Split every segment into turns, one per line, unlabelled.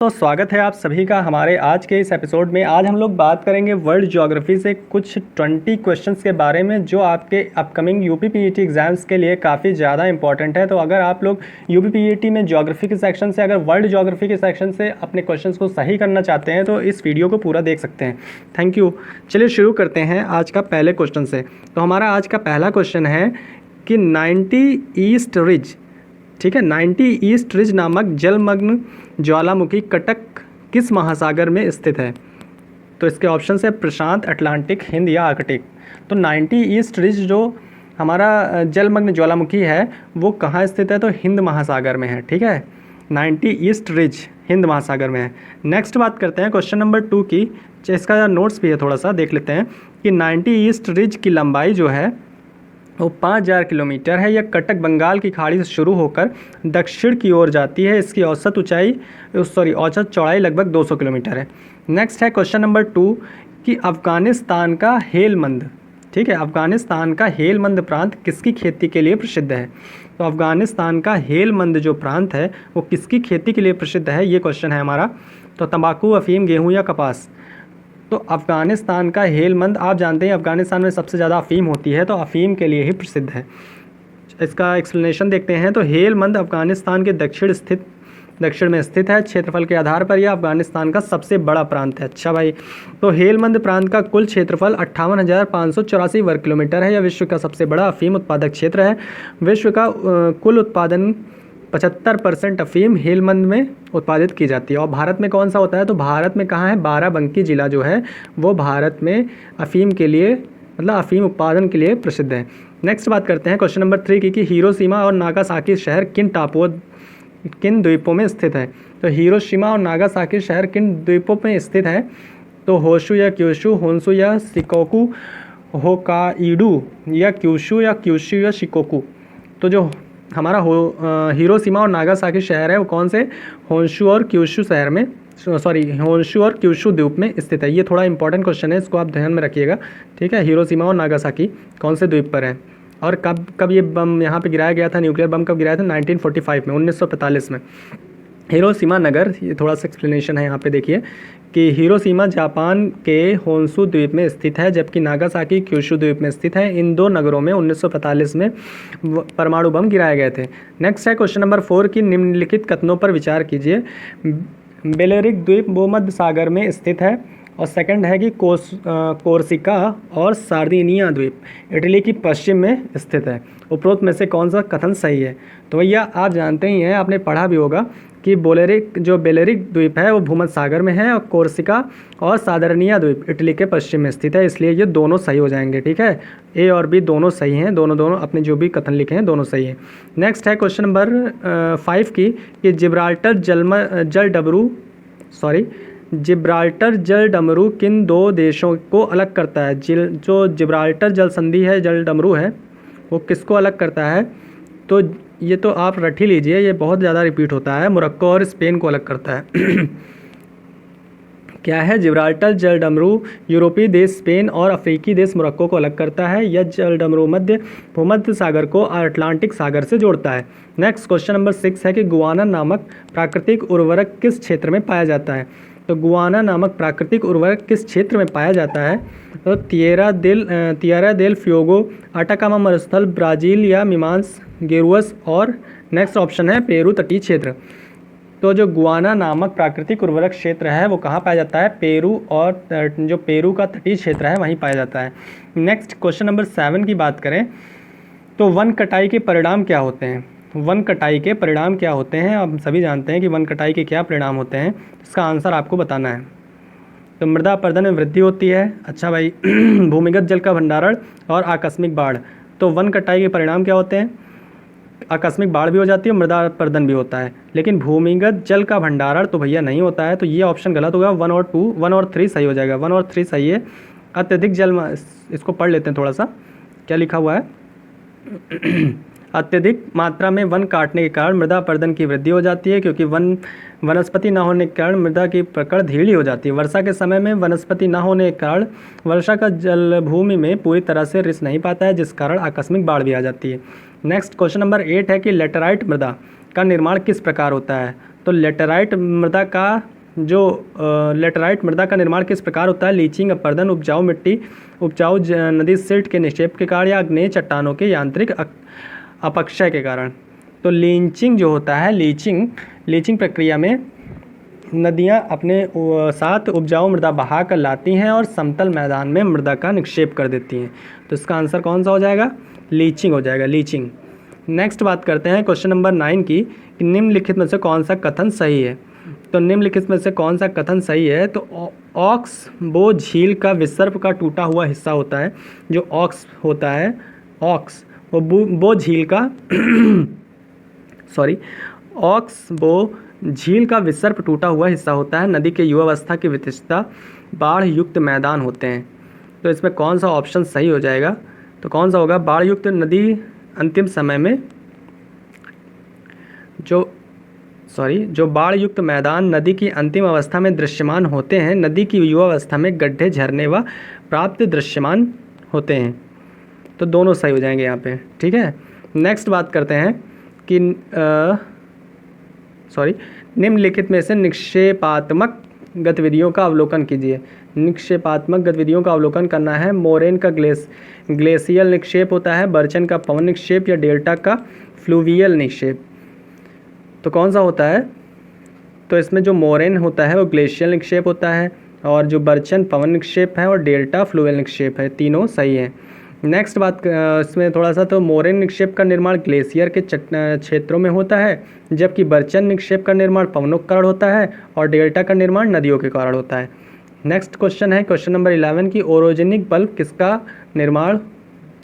तो स्वागत है आप सभी का हमारे आज के इस एपिसोड में। आज हम लोग बात करेंगे वर्ल्ड ज्योग्राफी से कुछ 20 क्वेश्चंस के बारे में जो आपके अपकमिंग यूपीपीईटी एग्जाम्स के लिए काफ़ी ज़्यादा इंपॉर्टेंट है। तो अगर आप लोग यूपीपीईटी में ज्योग्राफी के सेक्शन से अगर वर्ल्ड ज्योग्राफी के सेक्शन से अपने क्वेश्चंस को सही करना चाहते हैं तो इस वीडियो को पूरा देख सकते हैं। Thank you. चलिए शुरू करते हैं आज का पहले क्वेश्चन से। तो हमारा आज का पहला क्वेश्चन है कि 90 ईस्ट रिज, ठीक है, 90 ईस्ट रिज नामक जलमग्न ज्वालामुखी कटक किस महासागर में स्थित है? तो इसके ऑप्शन है प्रशांत, अटलांटिक, हिंद या आर्कटिक। तो 90 ईस्ट रिज जो हमारा जलमग्न ज्वालामुखी है वो कहाँ स्थित है? तो हिंद महासागर में है, ठीक है। 90 ईस्ट रिज हिंद महासागर में है। नेक्स्ट बात करते हैं क्वेश्चन नंबर 2 की। इसका नोट्स भी है, थोड़ा सा देख लेते हैं कि 90 ईस्ट रिज की लंबाई जो है वो 5000 किलोमीटर है। यह कटक बंगाल की खाड़ी से शुरू होकर दक्षिण की ओर जाती है। इसकी औसत चौड़ाई लगभग 200 किलोमीटर है। नेक्स्ट है क्वेश्चन नंबर 2 कि अफ़गानिस्तान का हेलमंद, ठीक है, अफ़गानिस्तान का हेलमंद प्रांत किसकी खेती के लिए प्रसिद्ध है? तो अफ़गानिस्तान का हेलमंद जो प्रांत है वो किसकी खेती के लिए प्रसिद्ध है, ये क्वेश्चन है हमारा। तो तंबाकू, अफ़ीम, गेहूँ या कपास? तो अफ़गानिस्तान का हेलमंद, आप जानते हैं अफ़गानिस्तान में सबसे ज़्यादा अफ़ीम होती है, तो अफ़ीम के लिए ही प्रसिद्ध है। इसका एक्सप्लेनेशन देखते हैं। तो हेलमंद अफ़गानिस्तान के दक्षिण में स्थित है। क्षेत्रफल के आधार पर यह अफ़गानिस्तान का सबसे बड़ा प्रांत है। अच्छा भाई, तो हेलमंद प्रांत का कुल क्षेत्रफल 58,584 वर्ग किलोमीटर है। यह विश्व का सबसे बड़ा अफ़ीम उत्पादक क्षेत्र है। विश्व का कुल उत्पादन 75% अफ़ीम हेलमंद में उत्पादित की जाती है। और भारत में कौन सा होता है? तो भारत में कहाँ है? बाराबंकी ज़िला जो है वो भारत में अफ़ीम के लिए, मतलब अफ़ीम उत्पादन के लिए प्रसिद्ध है। नेक्स्ट बात करते हैं क्वेश्चन नंबर 3 की हिरोशिमा और नागासाकी शहर किन द्वीपों में स्थित है? तो हिरोशिमा और नागासाकी शहर किन द्वीपों में स्थित है? तो होशु या क्यूशु, होन्सु या शिकोकू, होकाइडू या क्यूशु या शिकोकू। तो जो हमारा हिरोशिमा और नागासाकी शहर है वो कौन से? होन्शु और क्यूशु शहर में, होन्शु और क्यूशु द्वीप में स्थित है। ये थोड़ा इंपॉर्टेंट क्वेश्चन है, इसको आप ध्यान में रखिएगा, ठीक है। हिरोशिमा और नागासाकी कौन से द्वीप पर है और कब ये बम यहाँ पे गिराया गया था? न्यूक्लियर बम कब गिराया था? 1945 में, 1945 में। हिरोशिमा नगर, ये थोड़ा सा एक्सप्लेनेशन है यहाँ पे देखिए कि हिरोशिमा जापान के होन्शु द्वीप में स्थित है जबकि नागासाकी क्यूशु द्वीप में स्थित है। इन दो नगरों में 1945 में परमाणु बम गिराए गए थे। नेक्स्ट है क्वेश्चन नंबर 4 की निम्नलिखित कथनों पर विचार कीजिए। बेलेरिक द्वीप भूमध्य सागर में स्थित है। और सेकंड है कि कोर्सिका और सार्दिनिया द्वीप इटली की पश्चिम में स्थित है। उपरोक्त में से कौन सा कथन सही है? तो भैया आप जानते ही हैं, आपने पढ़ा भी होगा कि बेलेरिक द्वीप है वो भूमध्य सागर में है और कोर्सिका और सार्दिनिया द्वीप इटली के पश्चिम में स्थित है, इसलिए ये दोनों सही हो जाएंगे, ठीक है। ए और बी दोनों सही हैं, दोनों अपने जो भी कथन लिखे हैं दोनों सही हैं। नेक्स्ट है क्वेश्चन नंबर 5 की कि जिब्राल्टर जल डमरू किन दो देशों को अलग करता है? जो जिब्राल्टर जल संधि है, जल डमरू है, वो किसको अलग करता है? तो ये तो आप रट ही लीजिए, ये बहुत ज़्यादा रिपीट होता है। मोरक्को और स्पेन को अलग करता है। क्या है? जिब्राल्टर जल डमरू यूरोपीय देश स्पेन और अफ्रीकी देश मोरक्को को अलग करता है। यह जल डमरू भूमध्य सागर को अटलांटिक सागर से जोड़ता है। नेक्स्ट क्वेश्चन नंबर 6 है कि गुआना नामक प्राकृतिक उर्वरक किस क्षेत्र में पाया जाता है? तो गुआना नामक प्राकृतिक उर्वरक किस क्षेत्र में पाया जाता है? तो तिएरा देल फ्यूगो, अटाकामा मरुस्थल, ब्राज़ील या मिमांस गेरुअस, और नेक्स्ट ऑप्शन है पेरू तटीय क्षेत्र। तो जो गुआना नामक प्राकृतिक उर्वरक क्षेत्र है वो कहाँ पाया जाता है? पेरू, और जो पेरू का तटीय क्षेत्र है वहीं पाया जाता है। नेक्स्ट क्वेश्चन नंबर 7 की बात करें तो वन कटाई के परिणाम क्या होते हैं? वन कटाई के परिणाम क्या होते हैं? आप सभी जानते हैं कि वन कटाई के क्या परिणाम होते हैं, इसका आंसर आपको बताना है। तो मृदा अपरदन में वृद्धि होती है। अच्छा भाई, भूमिगत जल का भंडारण और आकस्मिक बाढ़। तो वन कटाई के परिणाम क्या होते हैं? आकस्मिक बाढ़ भी हो जाती है, मृदा अपरदन भी होता है, लेकिन भूमिगत जल का भंडारण तो भैया नहीं होता है, तो ये ऑप्शन गलत होगा। 1 और 3 सही हो जाएगा। 1 और 3 सही है। अत्यधिक जल, इसको पढ़ लेते हैं थोड़ा सा, क्या लिखा हुआ है। अत्यधिक मात्रा में वन काटने के कारण मृदा अपरदन की वृद्धि हो जाती है, क्योंकि वनस्पति न होने के कारण मृदा की पकड़ धीमी हो जाती है। वर्षा के समय में वनस्पति न होने के कारण वर्षा का जल भूमि में पूरी तरह से रिस नहीं पाता है, जिस कारण आकस्मिक बाढ़ भी आ जाती है। नेक्स्ट क्वेश्चन नंबर 8 है कि लेटराइट मृदा का निर्माण किस प्रकार होता है? तो लेटराइट मृदा का लेटराइट मृदा का निर्माण किस प्रकार होता है? लीचिंग, अपरदन, उपजाऊ मिट्टी, उपजाऊ नदी सिल्ट के निक्षेप के कारण या आग्नेय चट्टानों के यांत्रिक अपक्षय के कारण। तो लीचिंग जो होता है, लीचिंग प्रक्रिया में नदियां अपने साथ उपजाऊ मृदा बहा कर लाती हैं और समतल मैदान में मृदा का निक्षेप कर देती हैं। तो इसका आंसर कौन सा हो जाएगा? लीचिंग हो जाएगा, लीचिंग। नेक्स्ट बात करते हैं क्वेश्चन नंबर 9 की, कि निम्नलिखित में से कौन सा कथन सही है? तो निम्नलिखित में से कौन सा कथन सही है? तो ऑक्स बो झील का विसर्प का टूटा हुआ हिस्सा होता है। जो ऑक्स होता है, ऑक्स वो बो झील का ऑक्स बो झील का विसर्प टूटा हुआ हिस्सा होता है। नदी के युवावस्था की विशेषता बाढ़ युक्त मैदान होते हैं। तो इसमें कौन सा ऑप्शन सही हो जाएगा? तो कौन सा होगा? बाढ़ युक्त नदी अंतिम समय में जो बाढ़ युक्त मैदान नदी की अंतिम अवस्था में दृश्यमान होते हैं। नदी की युवावस्था में गड्ढे, झरने व प्राप्त दृश्यमान होते हैं। तो दोनों सही हो जाएंगे यहाँ पे, ठीक है। नेक्स्ट बात करते हैं कि निम्नलिखित में से निक्षेपात्मक गतिविधियों का अवलोकन कीजिए। निक्षेपात्मक गतिविधियों का अवलोकन करना है। मोरेन का ग्लेशियल निक्षेप होता है, बर्चन का पवन निक्षेप या डेल्टा का फ्लूवियल निक्षेप। तो कौन सा होता है? तो इसमें जो मोरेन होता है वो ग्लेशियल निक्षेप होता है, और जो बर्चन पवन निक्षेप है और डेल्टा फ्लूवियल निक्षेप है। तीनों सही है। नेक्स्ट बात इसमें थोड़ा सा, तो मोरेन निक्षेप का निर्माण ग्लेशियर के क्षेत्रों में होता है, जबकि बर्चन निक्षेप का निर्माण पवनों के कारण होता है और डेल्टा का निर्माण नदियों के कारण होता है। नेक्स्ट क्वेश्चन है क्वेश्चन नंबर 11 की, ओरोजेनिक बल्ब किसका निर्माण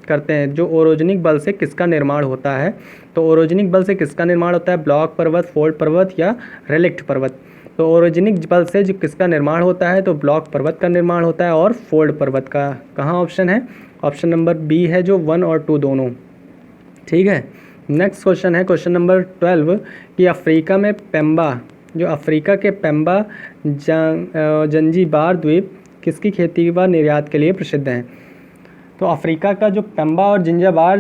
करते हैं? जो ओरोजेनिक बल से किसका निर्माण होता है? तो ओरोजेनिक बल से किसका निर्माण होता है? ब्लॉक पर्वत, फोल्ड पर्वत या रेलिक्ट पर्वत? तो ओरोजेनिक बल से जो किसका निर्माण होता है? तो ब्लॉक पर्वत का निर्माण होता है और फोल्ड पर्वत का। कहाँ ऑप्शन है? ऑप्शन नंबर बी है, जो 1 और 2 दोनों, ठीक है। नेक्स्ट क्वेश्चन है क्वेश्चन नंबर 12 कि अफ्रीका में पेम्बा, जो अफ्रीका के पेम्बा जंजीबार द्वीप किसकी खेती व निर्यात के लिए प्रसिद्ध हैं? तो अफ्रीका का जो पेम्बा और जिंजाबार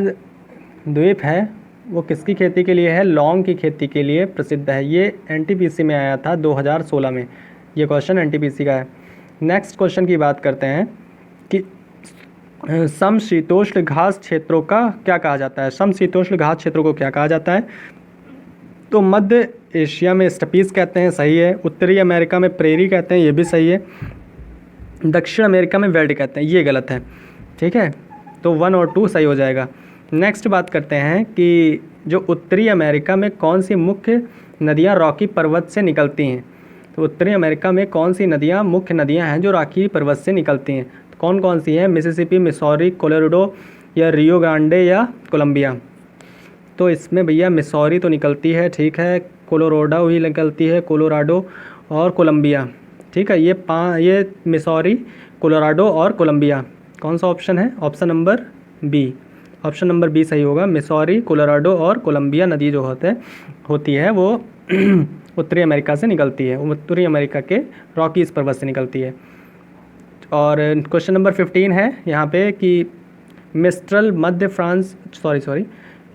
द्वीप है वो किसकी खेती के लिए है? लौंग की खेती के लिए प्रसिद्ध है। ये एनटीपीसी में आया था 2016 में, ये क्वेश्चन एनटीपीसी का है। नेक्स्ट क्वेश्चन की बात करते हैं कि समशीतोष्ण घास क्षेत्रों का क्या कहा जाता है? समशीतोष्ण घास क्षेत्रों को क्या कहा जाता है? तो मध्य एशिया में स्टपीज कहते हैं, सही है। उत्तरी अमेरिका में प्रेरी कहते हैं, ये भी सही है। दक्षिण अमेरिका में वेल्ड कहते हैं, ये गलत है, ठीक है। तो 1 और 2 सही हो जाएगा। नेक्स्ट बात करते हैं कि जो उत्तरी अमेरिका में कौन सी मुख्य नदियाँ रॉकी पर्वत से निकलती हैं? तो उत्तरी अमेरिका में कौन सी नदियाँ मुख्य नदियाँ हैं जो रॉकी पर्वत से निकलती हैं? तो कौन कौन सी हैं? मिसिसिपी, मिसौरी, कोलोराडो या रियो ग्रांडे या कोलंबिया? तो इसमें भैया मिसौरी तो निकलती है, ठीक है। कोलोराडो ही निकलती है, कोलोराडो और कोलंबिया, ठीक है। ये मिसौरी, कोलोराडो और कोलंबिया। कौन सा ऑप्शन है? Option number B. Option number B सही होगा। मिसौरी, कोलोराडो और कोलंबिया नदी जो होती है वो उत्तरी अमेरिका से निकलती है, उत्तरी अमेरिका के रॉकीज पर्वत से निकलती है। और क्वेश्चन नंबर 15 है यहाँ पे कि मिस्ट्रल मध्य फ्रांस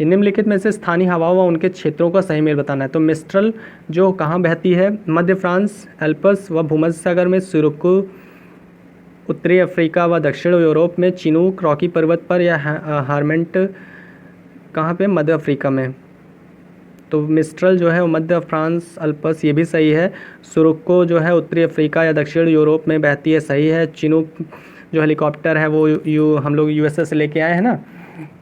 निम्नलिखित में से स्थानीय हवाओं व उनके क्षेत्रों का सही मेल बताना है। तो मिस्ट्रल जो कहाँ बहती है? मध्य फ्रांस, एल्प्स व भूमध्य सागर में सिरोको, उत्तरी अफ्रीका व दक्षिण यूरोप में चिनूक रॉकी पर्वत पर, या हार्मेंट कहाँ पे? मध्य अफ्रीका में। तो मिस्ट्रल जो है वो मध्य फ्रांस, अल्प्स, ये भी सही है। सिरोको जो है उत्तरी अफ्रीका या दक्षिण यूरोप में बहती है, सही है। चिनूक जो हेलीकॉप्टर है वो हम लोग यूएसए से लेके आए हैं ना,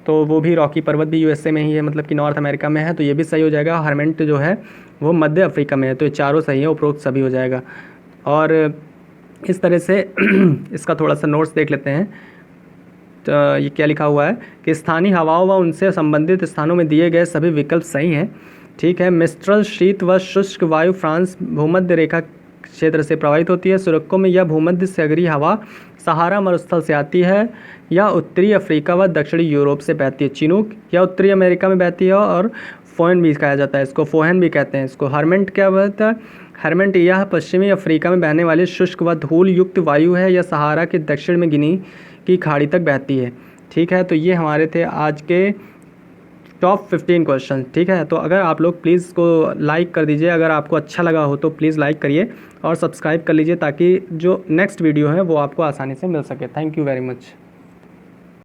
तो वो भी रॉकी पर्वत भी यूएसए में ही है, मतलब कि नॉर्थ अमेरिका में है, तो ये भी सही हो जाएगा। हार्मेंट जो है वो मध्य अफ्रीका में है। तो ये चारों सही है, उपरोक्त सभी हो जाएगा। और इस तरह से इसका थोड़ा सा नोट्स देख लेते हैं। तो ये क्या लिखा हुआ है कि स्थानीय हवाओं व उनसे संबंधित स्थानों में दिए गए सभी विकल्प सही हैं, ठीक है। मिस्ट्रल शीत व शुष्क वायु फ्रांस भूमध्य रेखा क्षेत्र से प्रभावित होती है। सिरोको में यह भूमध्य सागरीय हवा सहारा मरुस्थल से आती है या उत्तरी अफ्रीका व दक्षिणी यूरोप से बहती है। चिनूक या उत्तरी अमेरिका में बहती है और फोहन भी कहा जाता है इसको, फोहन भी कहते हैं इसको। हार्मेंट क्या होता है? हार्मेंट यह पश्चिमी अफ्रीका में बहने वाली शुष्क व धूल युक्त वायु है या सहारा के दक्षिण में गिनी की खाड़ी तक बहती है, ठीक है। तो ये हमारे थे आज के टॉप 15 क्वेश्चन, ठीक है। तो अगर आप लोग प्लीज़ को लाइक कर दीजिए, अगर आपको अच्छा लगा हो तो प्लीज़ लाइक करिए और सब्सक्राइब कर लीजिए ताकि जो नेक्स्ट वीडियो है वो आपको आसानी से मिल सके। Thank you very much.